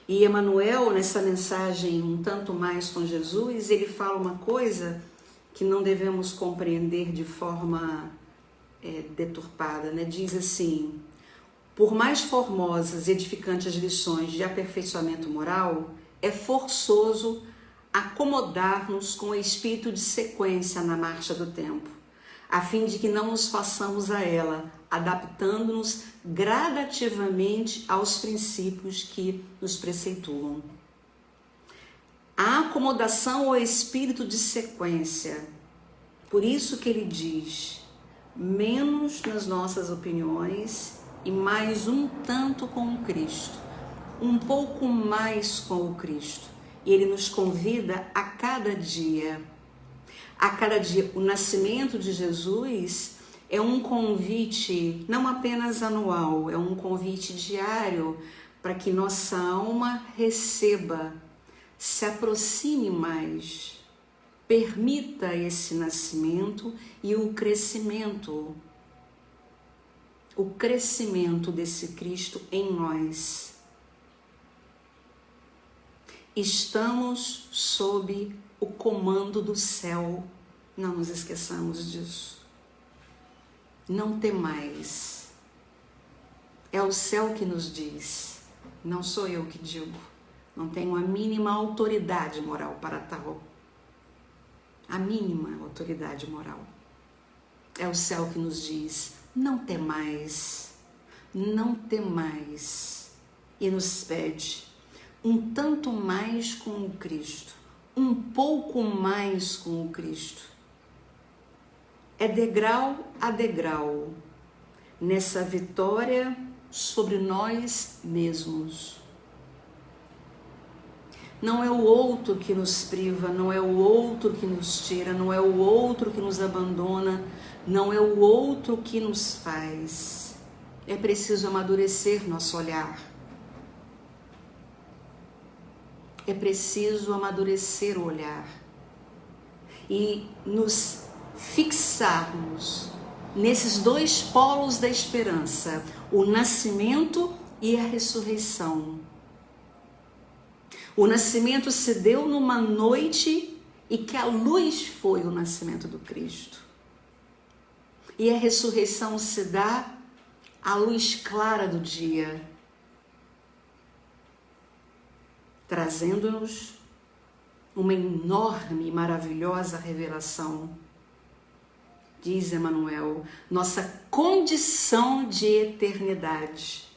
E Emmanuel, nessa mensagem um tanto mais com Jesus, ele fala uma coisa que não devemos compreender de forma deturpada, né? Diz assim: por mais formosas e edificantes lições de aperfeiçoamento moral, é forçoso acomodar-nos com o espírito de sequência na marcha do tempo, a fim de que não nos façamos a ela, adaptando-nos gradativamente aos princípios que nos preceituam. A acomodação ao espírito de sequência. Por isso que ele diz, menos nas nossas opiniões e mais um tanto com o Cristo, um pouco mais com o Cristo. E ele nos convida a cada dia. A cada dia, o nascimento de Jesus é um convite não apenas anual, é um convite diário para que nossa alma receba, se aproxime mais, permita esse nascimento e o crescimento desse Cristo em nós. Estamos sob o comando do céu, não nos esqueçamos disso. Não temais. É o céu que nos diz, não sou eu que digo. Não tenho a mínima autoridade moral para tal. A mínima autoridade moral. É o céu que nos diz, não temais, não temais. E nos pede um tanto mais com o Cristo, um pouco mais com o Cristo. É degrau a degrau, nessa vitória sobre nós mesmos. Não é o outro que nos priva, não é o outro que nos tira, não é o outro que nos abandona, não é o outro que nos faz. É preciso amadurecer nosso olhar. É preciso amadurecer o olhar e nos fixarmos nesses dois polos da esperança, o nascimento e a ressurreição. O nascimento se deu numa noite e que a luz foi o nascimento do Cristo. E a ressurreição se dá à luz clara do dia, trazendo-nos uma enorme e maravilhosa revelação. Diz Emmanuel, nossa condição de eternidade.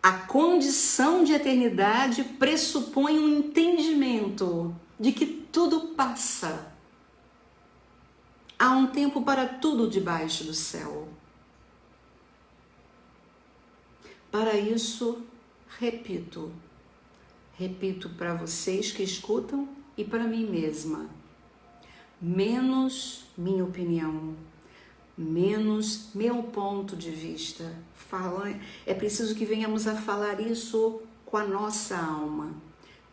A condição de eternidade pressupõe um entendimento de que tudo passa. Há um tempo para tudo debaixo do céu. Para isso, repito para vocês que escutam e para mim mesma, menos minha opinião, menos meu ponto de vista. É preciso que venhamos a falar isso com a nossa alma.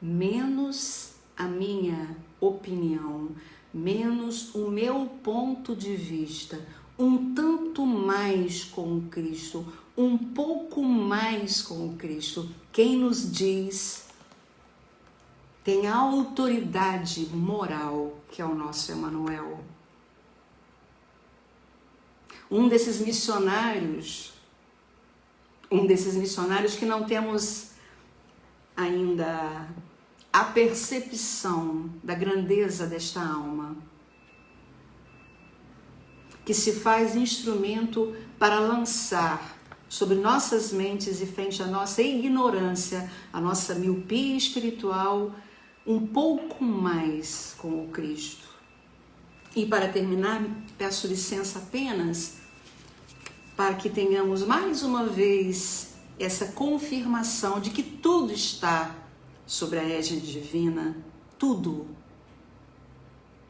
Menos a minha opinião, menos o meu ponto de vista, um tanto mais com o Cristo, um pouco mais com o Cristo. Quem nos diz tem a autoridade moral, que é o nosso Emmanuel. Um desses missionários que não temos ainda a percepção da grandeza desta alma, que se faz instrumento para lançar sobre nossas mentes e frente à nossa ignorância, a nossa miopia espiritual, um pouco mais com o Cristo. E para terminar, peço licença apenas para que tenhamos mais uma vez essa confirmação de que tudo está sobre a égide divina, tudo.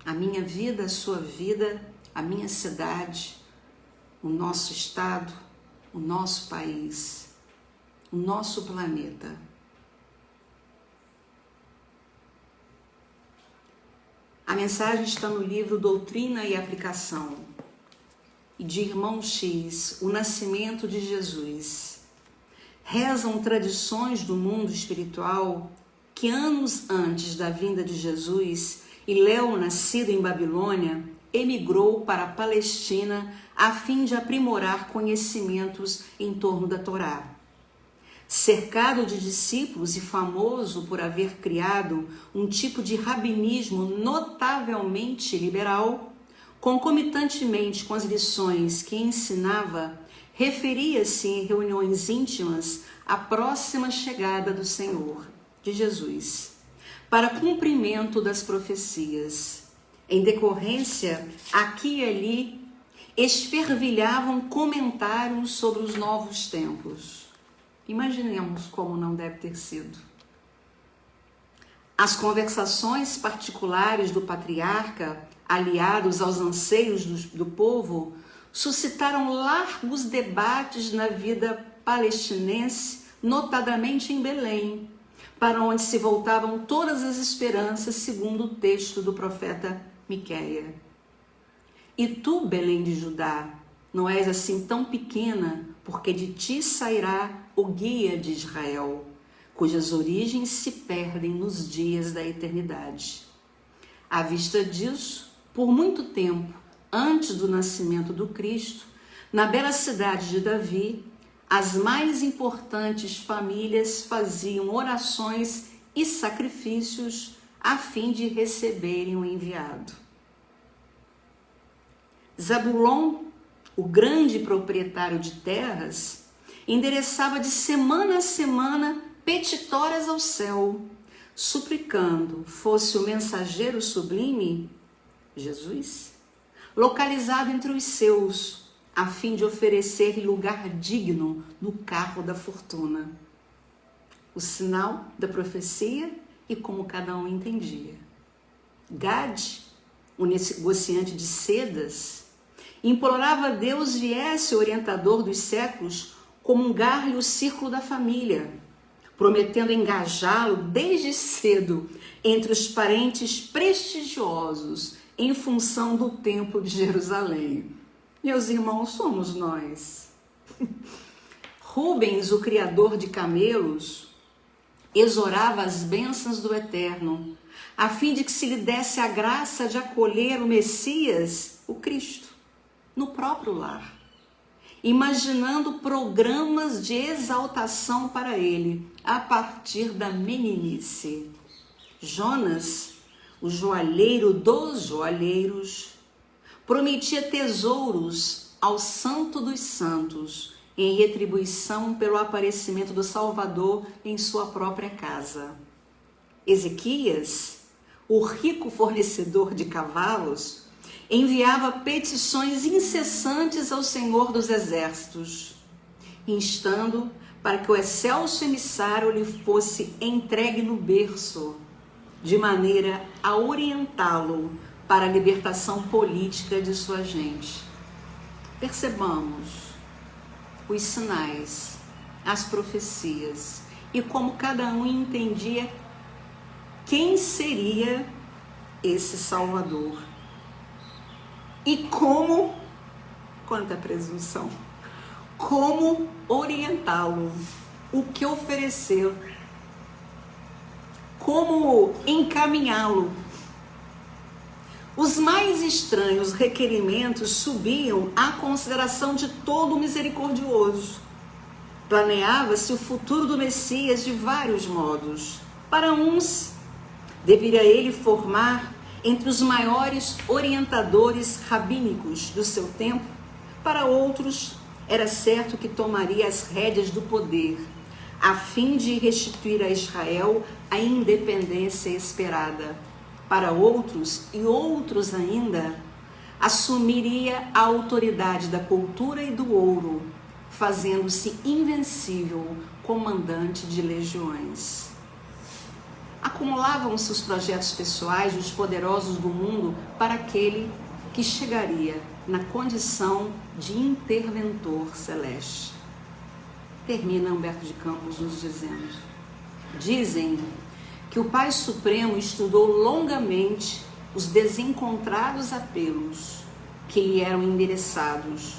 A minha vida, a sua vida, a minha cidade, o nosso estado, o nosso país, o nosso planeta. A mensagem está no livro Doutrina e Aplicação, e de Irmão X, O Nascimento de Jesus. Rezam tradições do mundo espiritual que anos antes da vinda de Jesus, Hilel, nascido em Babilônia, emigrou para a Palestina a fim de aprimorar conhecimentos em torno da Torá. Cercado de discípulos e famoso por haver criado um tipo de rabinismo notavelmente liberal, concomitantemente com as lições que ensinava, referia-se em reuniões íntimas à próxima chegada do Senhor, de Jesus. para cumprimento das profecias. Em decorrência, aqui e ali, esfervilhavam comentários sobre os novos tempos. Imaginemos como não deve ter sido. As conversações particulares do patriarca, aliados aos anseios do povo, suscitaram largos debates na vida palestinense, notadamente em Belém, para onde se voltavam todas as esperanças, segundo o texto do profeta Miquéia. E tu, Belém de Judá, não és assim tão pequena, porque de ti sairá o guia de Israel, cujas origens se perdem nos dias da eternidade. À vista disso, por muito tempo, antes do nascimento do Cristo, na bela cidade de Davi, as mais importantes famílias faziam orações e sacrifícios a fim de receberem o enviado. Zabulon, o grande proprietário de terras, endereçava de semana a semana petitórias ao céu, suplicando fosse o mensageiro sublime, Jesus, localizado entre os seus, a fim de oferecer lugar digno no carro da fortuna. O sinal da profecia e como cada um entendia. Gade, o negociante de sedas, implorava a Deus viesse o orientador dos séculos comungar-lhe o círculo da família, prometendo engajá-lo desde cedo entre os parentes prestigiosos em função do templo de Jerusalém. Meus irmãos, somos nós. Rubens, o criador de camelos, exorava as bênçãos do Eterno, a fim de que se lhe desse a graça de acolher o Messias, o Cristo, no próprio lar, imaginando programas de exaltação para ele, a partir da meninice. Jonas, o joalheiro dos joalheiros, prometia tesouros ao Santo dos Santos, em retribuição pelo aparecimento do Salvador em sua própria casa. Ezequias, o rico fornecedor de cavalos, enviava petições incessantes ao Senhor dos Exércitos, instando para que o excelso emissário lhe fosse entregue no berço, de maneira a orientá-lo para a libertação política de sua gente. Percebamos os sinais, as profecias e como cada um entendia quem seria esse Salvador. E como, quanta presunção, como orientá-lo, o que oferecer, como encaminhá-lo. Os mais estranhos requerimentos subiam à consideração de todo misericordioso. Planeava-se o futuro do Messias de vários modos. Para uns, deveria ele formar entre os maiores orientadores rabínicos do seu tempo. Para outros, era certo que tomaria as rédeas do poder, a fim de restituir a Israel a independência esperada. Para outros, e outros ainda, assumiria a autoridade da cultura e do ouro, fazendo-se invencível comandante de legiões. Acumulavam-se os projetos pessoais dos poderosos do mundo para aquele que chegaria na condição de interventor celeste. Termina Humberto de Campos nos dizendo: dizem que o Pai Supremo estudou longamente os desencontrados apelos que lhe eram endereçados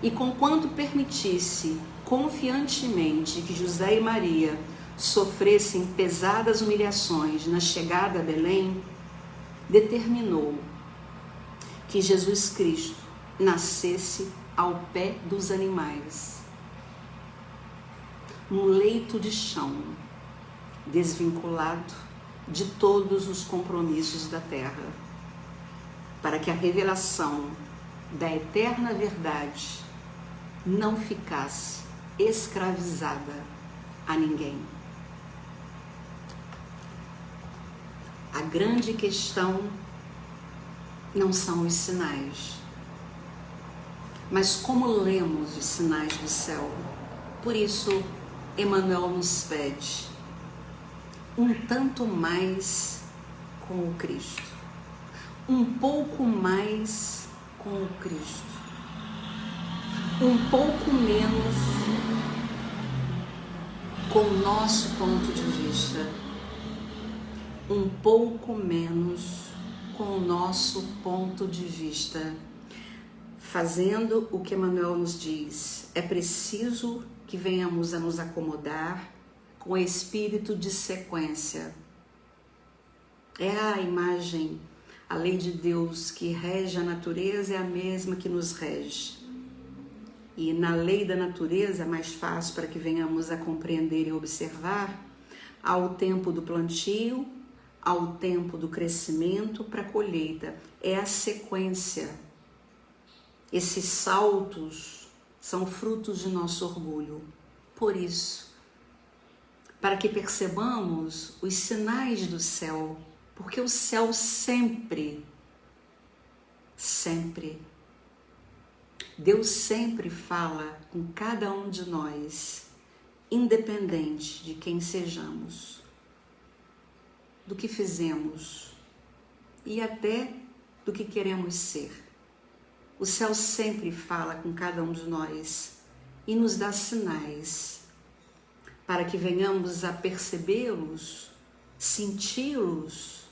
e, conquanto permitisse confiantemente que José e Maria sofressem pesadas humilhações na chegada a Belém, determinou que Jesus Cristo nascesse ao pé dos animais, num leito de chão, desvinculado de todos os compromissos da terra, para que a revelação da eterna verdade não ficasse escravizada a ninguém. A grande questão não são os sinais, mas como lemos os sinais do céu. Por isso, Emmanuel nos pede um tanto mais com o Cristo, um pouco mais com o Cristo, um pouco menos com o nosso ponto de vista, um pouco menos com o nosso ponto de vista, fazendo o que Emmanuel nos diz. É preciso que venhamos a nos acomodar com o espírito de sequência. É a imagem, a lei de Deus que rege a natureza é a mesma que nos rege. E na lei da natureza, mais fácil para que venhamos a compreender e observar, há o tempo do plantio, há o tempo do crescimento para a colheita. É a sequência. Esses saltos são frutos de nosso orgulho. Por isso, para que percebamos os sinais do céu, porque o céu sempre, Deus sempre fala com cada um de nós, independente de quem sejamos, do que fizemos e até do que queremos ser. O céu sempre fala com cada um de nós e nos dá sinais para que venhamos a percebê-los, senti-los.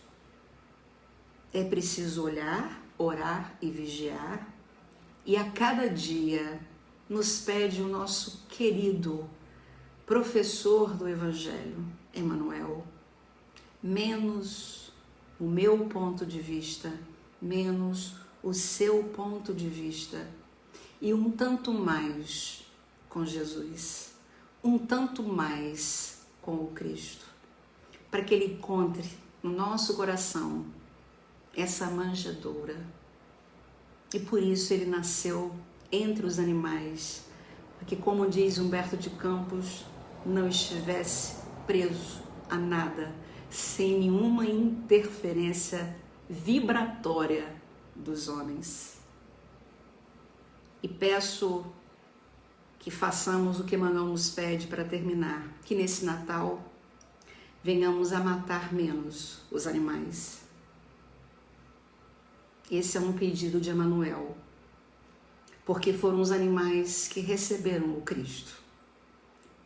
É preciso olhar, orar e vigiar. E a cada dia nos pede o nosso querido professor do Evangelho, Emmanuel, menos o meu ponto de vista, menos o seu ponto de vista e um tanto mais com Jesus, um tanto mais com o Cristo, para que Ele encontre no nosso coração essa manjedoura. E por isso Ele nasceu entre os animais, para que, como diz Humberto de Campos, não estivesse preso a nada, sem nenhuma interferência vibratória dos homens. E peço que façamos o que Emmanuel nos pede para terminar, que nesse Natal venhamos a matar menos os animais. Esse é um pedido de Emmanuel, porque foram os animais que receberam o Cristo.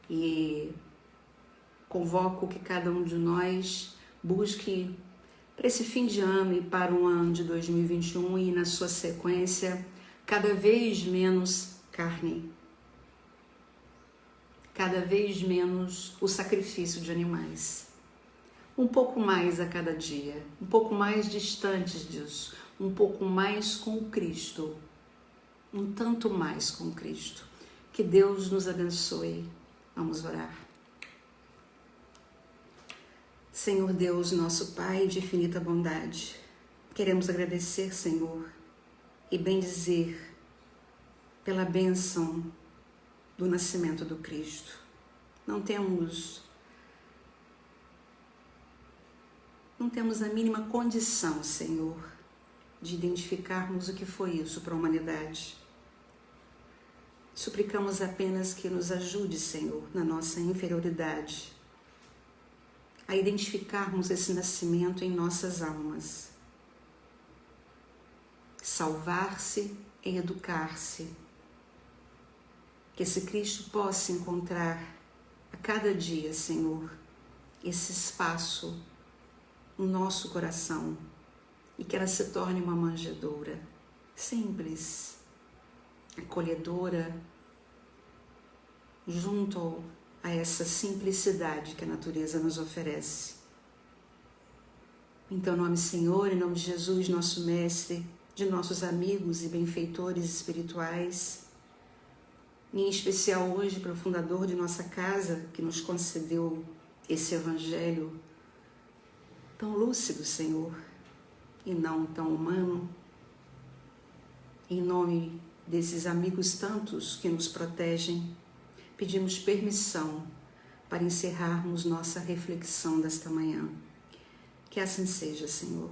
E convoco que cada um de nós busque para esse fim de ano e para o ano de 2021 e na sua sequência, cada vez menos carne, cada vez menos o sacrifício de animais. Um pouco mais a cada dia, um pouco mais distantes disso, um pouco mais com o Cristo, um tanto mais com o Cristo. Que Deus nos abençoe. Vamos orar. Senhor Deus, nosso Pai de infinita bondade, queremos agradecer, Senhor, e bendizer pela bênção do nascimento do Cristo. Não temos a mínima condição, Senhor, de identificarmos o que foi isso para a humanidade. Suplicamos apenas que nos ajude, Senhor, na nossa inferioridade, a identificarmos esse nascimento em nossas almas. Salvar-se e educar-se. Que esse Cristo possa encontrar a cada dia, Senhor, esse espaço no nosso coração e que ela se torne uma manjedoura simples, acolhedora, junto a essa simplicidade que a natureza nos oferece. Então, em nome do Senhor, em nome de Jesus, nosso Mestre, de nossos amigos e benfeitores espirituais, em especial hoje para o fundador de nossa casa, que nos concedeu esse Evangelho tão lúcido, Senhor, e não tão humano, em nome desses amigos tantos que nos protegem, pedimos permissão para encerrarmos nossa reflexão desta manhã. Que assim seja, Senhor.